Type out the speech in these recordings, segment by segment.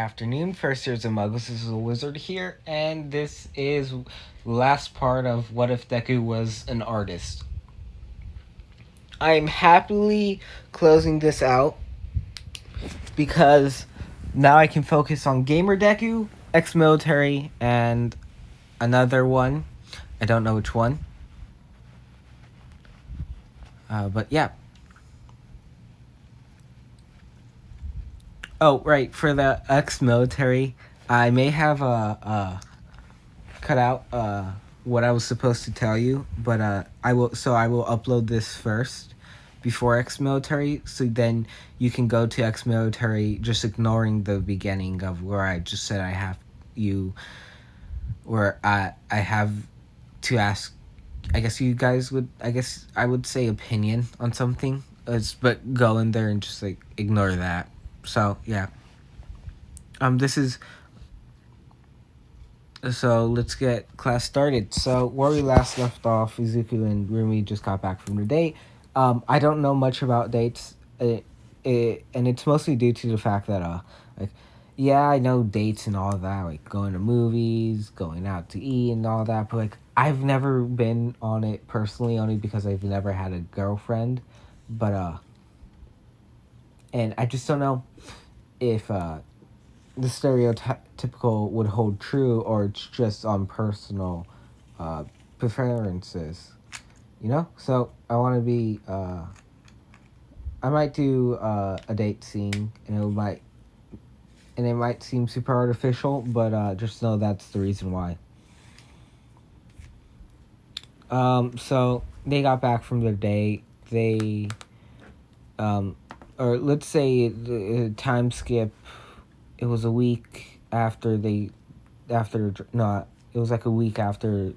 afternoon. First years of Muggles. This is a wizard here, and this is last part of What If Deku Was an Artist. I'm happily closing this out because now I can focus on Gamer Deku, ex-military, and another one. I don't know which one. But yeah. Oh, right. For the ex-military, I may have cut out what I was supposed to tell you, but I will upload this first before ex-military, so then you can go to ex-military just ignoring the beginning of where I just said I have you, where I have to ask. I guess you guys would. I guess I would say opinion on something. But go in there and just like ignore that. So yeah. This is. So let's get class started. So where we last left off, Izuku and Rumi just got back from the date. I don't know much about dates, and it's mostly due to the fact that yeah, I know dates and all that, like going to movies, going out to eat and all that, but like I've never been on it personally, only because I've never had a girlfriend, but and I just don't know if the stereotypical would hold true, or it's just on personal preferences, so I want to be I might do a date scene, and it might seem super artificial, but just know that's the reason why. So they got back from their date. They or let's say the time skip, it was a week after it was like a week after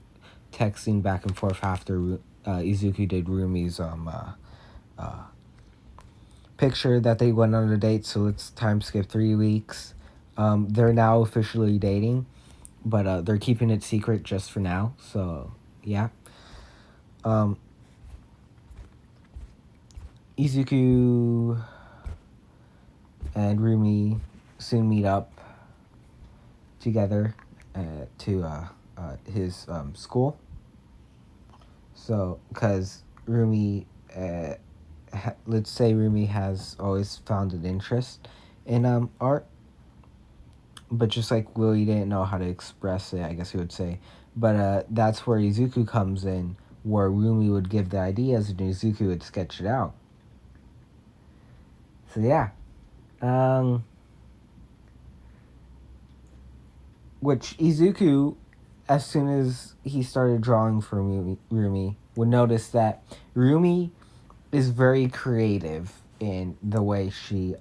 texting back and forth after Izuku did Rumi's picture that they went on a date, so let's time skip 3 weeks. They're now officially dating, but they're keeping it secret just for now, so yeah. Izuku and Rumi soon meet up together to his school. So, because Rumi, let's say Rumi has always found an interest in art, but just like Willie didn't know how to express it, I guess you would say. But that's where Izuku comes in, where Rumi would give the ideas and Izuku would sketch it out. So yeah. Which Izuku, as soon as he started drawing for Rumi, would notice that Rumi is very creative in the way she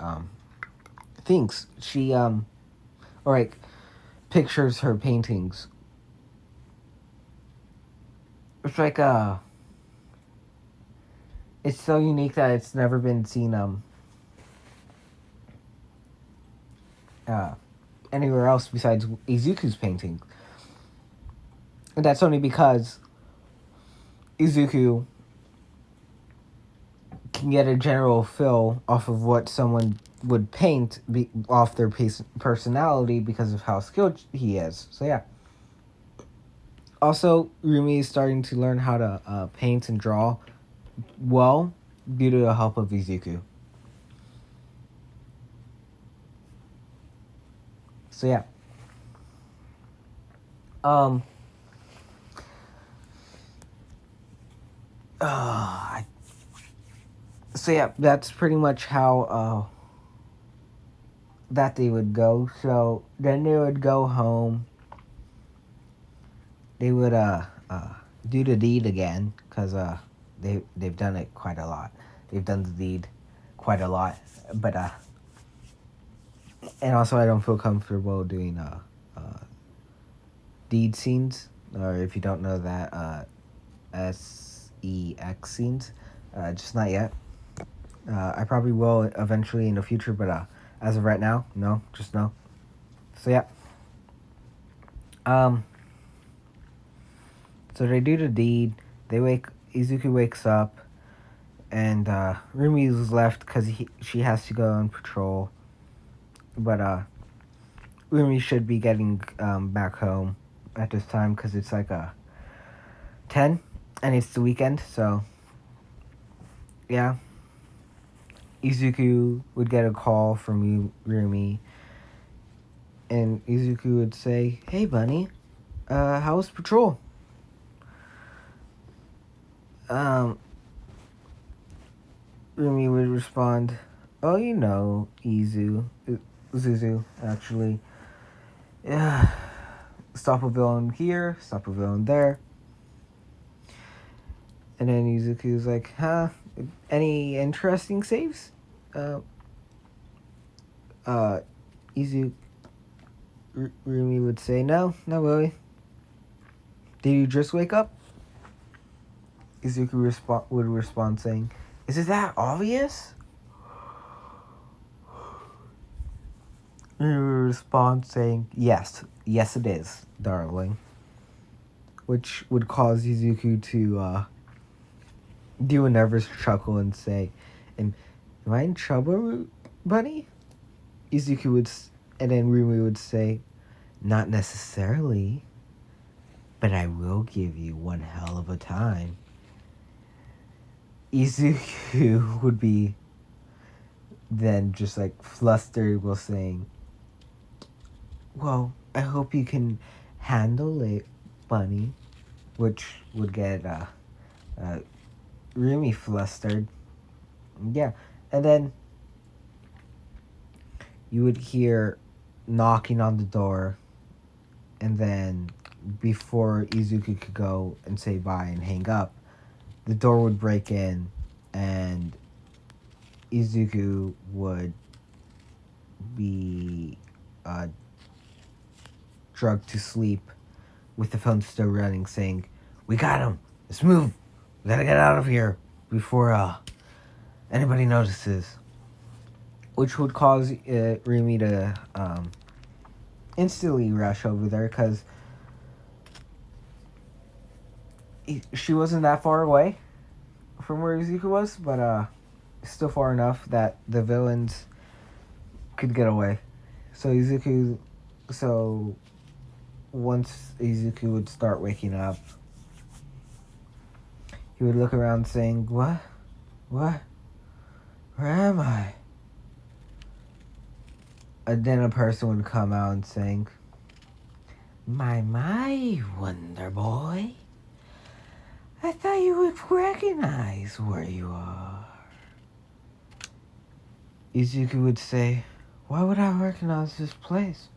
thinks. She or like pictures her paintings. It's like it's so unique that it's never been seen anywhere else besides Izuku's painting. And that's only because Izuku can get a general feel off of what someone would paint off their personality because of how skilled he is. So yeah. Also, Rumi is starting to learn how to paint and draw well due to the help of Izuku. So yeah. So yeah, that's pretty much how that they would go. So then they would go home. They would do the deed again, because they've done it quite a lot. They've done the deed quite a lot, but and also I don't feel comfortable doing deed scenes, or if you don't know that, sex scenes, just not yet. I probably will eventually in the future, but as of right now, no, just no. So yeah. So they do the deed. Izuku wakes up, and Rumi is left because she has to go on patrol. But Rumi should be getting back home at this time because it's like 10 and it's the weekend, so yeah. Izuku would get a call from Rumi, and Izuku would say, "Hey, bunny, how was patrol?" Rumi would respond, "Oh, Zuzu, actually. Yeah, stop a villain here, stop a villain there." And then Izuku's like, any interesting saves? Uh, uh, Rumi would say, no, not really. Did you just wake up? Izuku would respond saying, is it that obvious? Rumi would respond saying, yes it is, darling. Which would cause Izuku to, do a nervous chuckle and say, am I in trouble, bunny? Izuku would, and then Rumi would say, not necessarily, but I will give you one hell of a time. Izuku would be then just like flustered while saying, well, I hope you can handle it, bunny, which would get Rumi flustered. Yeah, and then you would hear knocking on the door, and then before Izuku could go and say bye and hang up, the door would break in, and Izuku would be drugged to sleep with the phone still running, saying, we got him! Let's move! We gotta get out of here before anybody notices. Which would cause Rumi to instantly rush over there because she wasn't that far away from where Izuku was, but still far enough that the villains could get away. So once Izuku would start waking up, he would look around saying, what? Where am I? And then a person would come out and saying, my, Wonder Boy. I thought you would recognize where you are. Izuku would say, why would I recognize this place?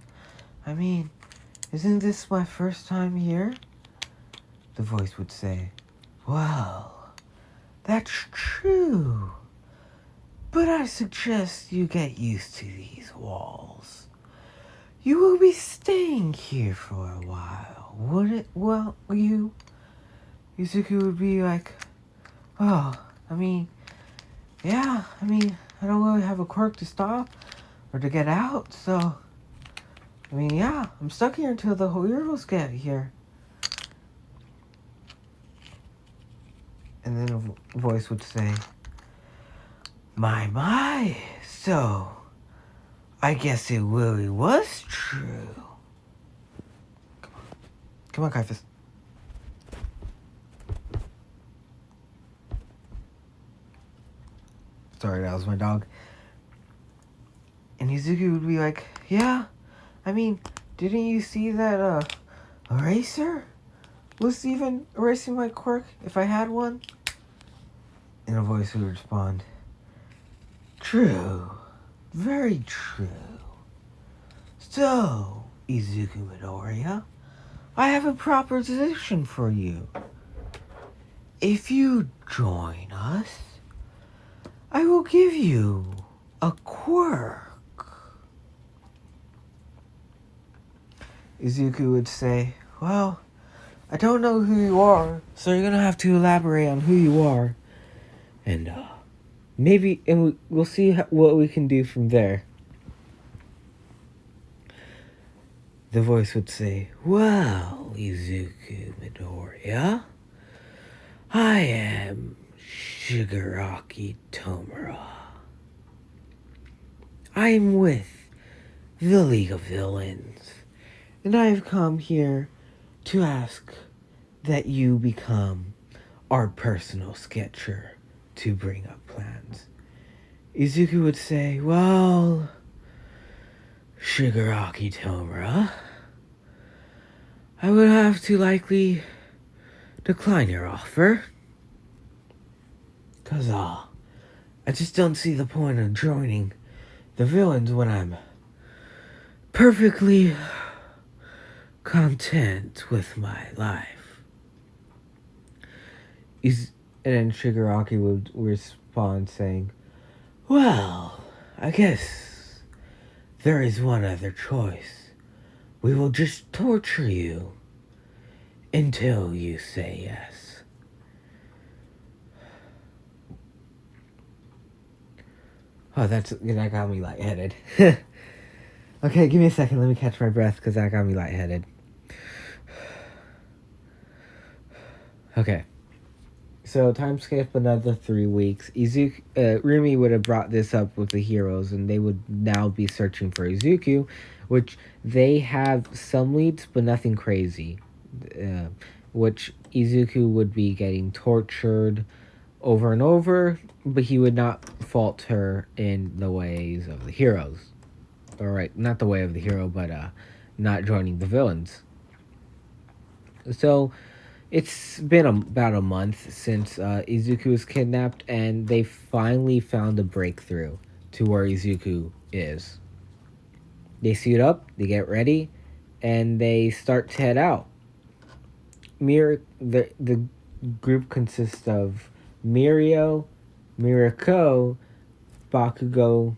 I mean, isn't this my first time here? The voice would say, well, that's true. But I suggest you get used to these walls. You will be staying here for a while, would it? Well, Izuku would be like, oh, yeah, I don't really have a quirk to stop or to get out, so, yeah, I'm stuck here until the heroes get here. And then a voice would say, my, so I guess it really was true. Come on, Kaifus. Sorry, that was my dog. And Izuku would be like, yeah, didn't you see that eraser was even erasing my quirk if I had one? And a voice would respond, true, very true. So, Izuku Midoriya, I have a proposition for you. If you join us, I will give you a quirk. Izuku would say, well, I don't know who you are, so you're gonna have to elaborate on who you are. And we'll see what we can do from there. The voice would say, well, Izuku Midoriya, I am Shigaraki Tomura. I am with the League of Villains. And I have come here to ask that you become our personal sketcher to bring up plans. Izuku would say, well, Shigaraki Tomura, I would have to likely decline your offer. Cause, I just don't see the point of joining the villains when I'm perfectly content with my life. And then Shigaraki would respond saying, well, I guess there is one other choice. We will just torture you until you say yes. Oh, that got me lightheaded. Okay, give me a second. Let me catch my breath because that got me lightheaded. Okay. So, time skip another 3 weeks. Rumi would have brought this up with the heroes, and they would now be searching for Izuku, which they have some leads, but nothing crazy. Which Izuku would be getting tortured over and over, but he would not falter in the ways of the heroes. Alright, not the way of the hero, but not joining the villains. So, it's been about a month since Izuku was kidnapped, and they finally found a breakthrough to where Izuku is. They suit up, they get ready, and they start to head out. The group consists of Mirio, Mirako, Bakugo,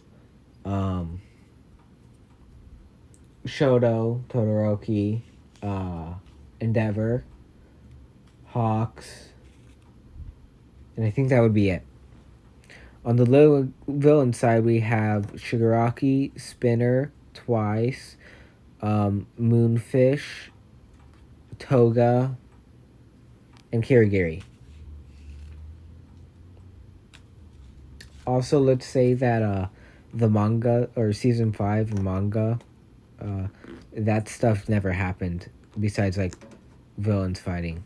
Shoto, Todoroki, Endeavor, Hawks, and I think that would be it. On the little villain side, we have Shigaraki, Spinner, Twice, Moonfish, Toga, and Kirigiri. Also, let's say that the manga, or season 5 manga, that stuff never happened, besides, like, villains fighting.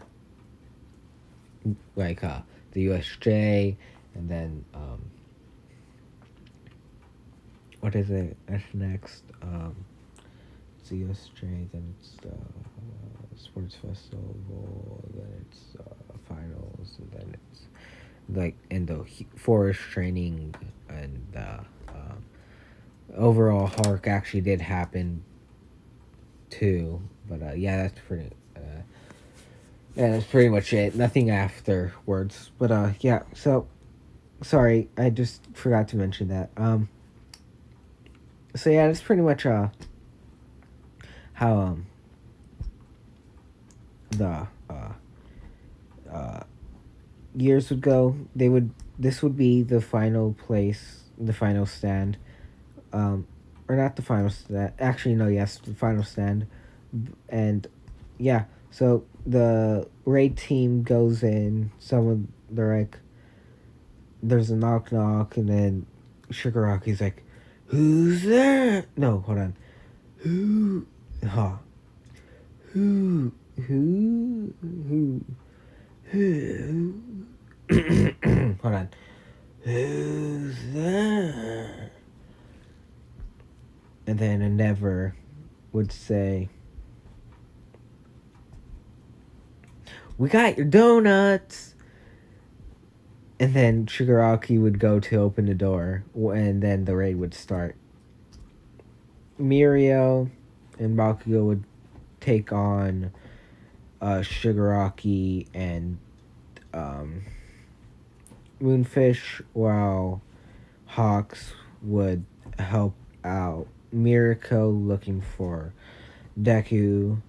Like, the USJ, and then, what is it? That's next. It's the USJ, then it's the sports festival, then it's finals, and then it's like in the forest training, and the overall arc actually did happen too. But yeah, that's pretty much it. Nothing afterwards. But yeah. So sorry, I just forgot to mention that. So yeah, that's pretty much how the years would go. This would be the final place, the final stand, or not the final stand. Actually, no, yes, the final stand, and yeah. So the raid team goes in. They're like, there's a knock knock, and then Shigaraki's like, "Who's there?" No, hold on. Who? Huh? Who? Hold on. Who's there? And then Endeavor would say, "We got your donuts." And then Shigaraki would go to open the door, and then the raid would start. Mirio and Bakugo would take on Shigaraki and Moonfish, while Hawks would help out Mirako looking for Deku.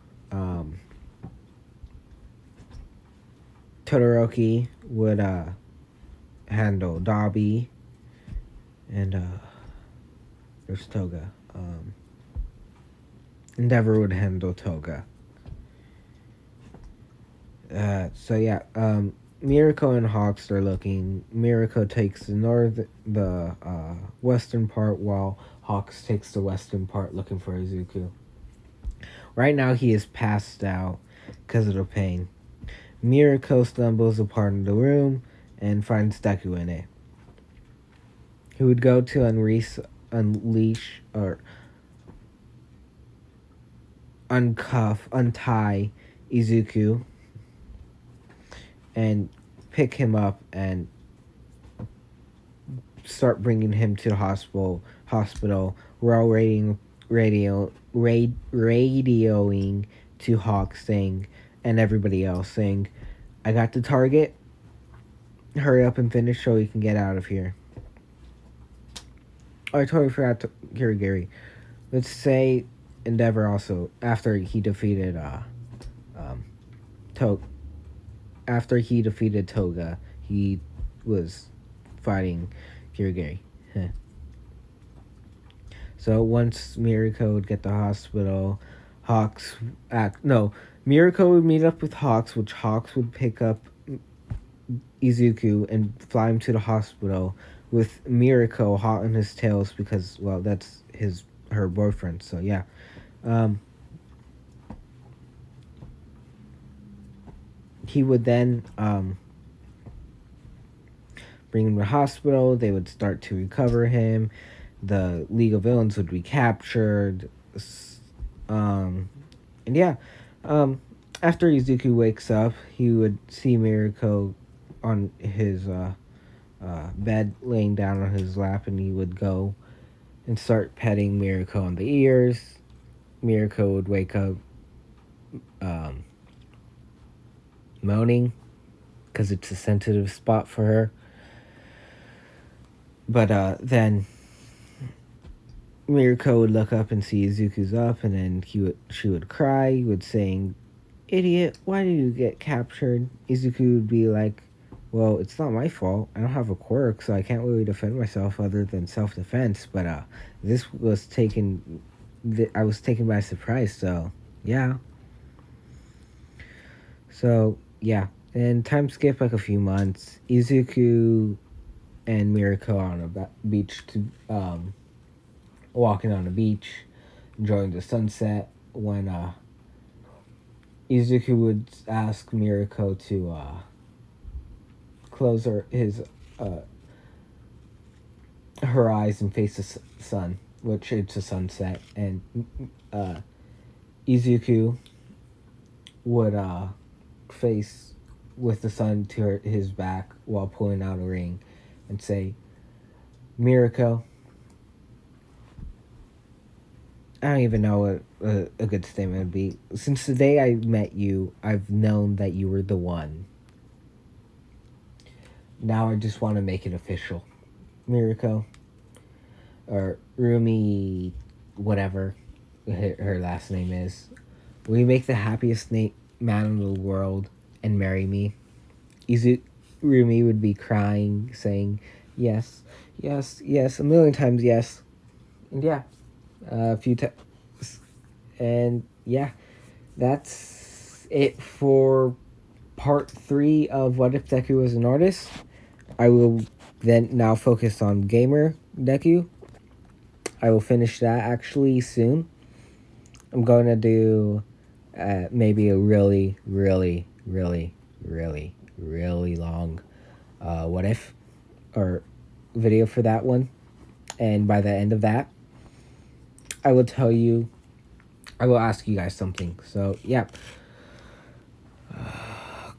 Todoroki would handle Dobby, and there's Toga. Endeavor would handle Toga. So yeah, Mirko and Hawks are looking. Mirko takes the western part, while Hawks takes the western part, looking for Izuku. Right now, he is passed out because of the pain. Mirko stumbles upon the room and finds Deku in it. He would go to unleash or untie Izuku and pick him up and start bringing him to the hospital. While radioing to Hawk, saying, and everybody else saying, "I got the target. Hurry up and finish so we can get out of here." Oh, I totally forgot to Kirigiri. Let's say Endeavor also, after he defeated Toga, he was fighting Kirigiri. So once Mirko would get to the hospital, Mirko would meet up with Hawks, which Hawks would pick up Izuku and fly him to the hospital with Mirko hot on his tails because, well, that's her boyfriend. So yeah. He would then bring him to the hospital. They would start to recover him. The League of Villains would be captured. And yeah. After Izuku wakes up, he would see Mirko on his bed, laying down on his lap, and he would go and start petting Mirko on the ears. Mirko would wake up moaning because it's a sensitive spot for her. But then Mirko would look up and see Izuku's up, and then she would cry, would saying, "Idiot, why did you get captured?" Izuku would be like, "Well, it's not my fault. I don't have a quirk, so I can't really defend myself other than self-defense. But I was taken by surprise, so yeah." So yeah, and time skip like a few months. Izuku and Mirko on a beach walking on the beach, enjoying the sunset. When Izuku would ask Mirko to close her eyes and face the sun, which it's a sunset, and Izuku would face with the sun to his back while pulling out a ring and say, "Mirko, I don't even know what a good statement would be. Since the day I met you, I've known that you were the one. Now I just want to make it official. Mirko," or Rumi, whatever her last name is, "will you make the happiest man in the world and marry me?" Rumi would be crying, saying, "Yes, yes, yes, a million times yes." And yeah, a few times. And yeah, that's it for part 3 of What If Deku Was an Artist. I will then now focus on Gamer Deku. I will finish that actually soon. I'm going to do maybe a really, really, really, really, really long what if or video for that one. And by the end of that, I will ask you guys something. So yeah,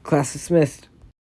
class dismissed.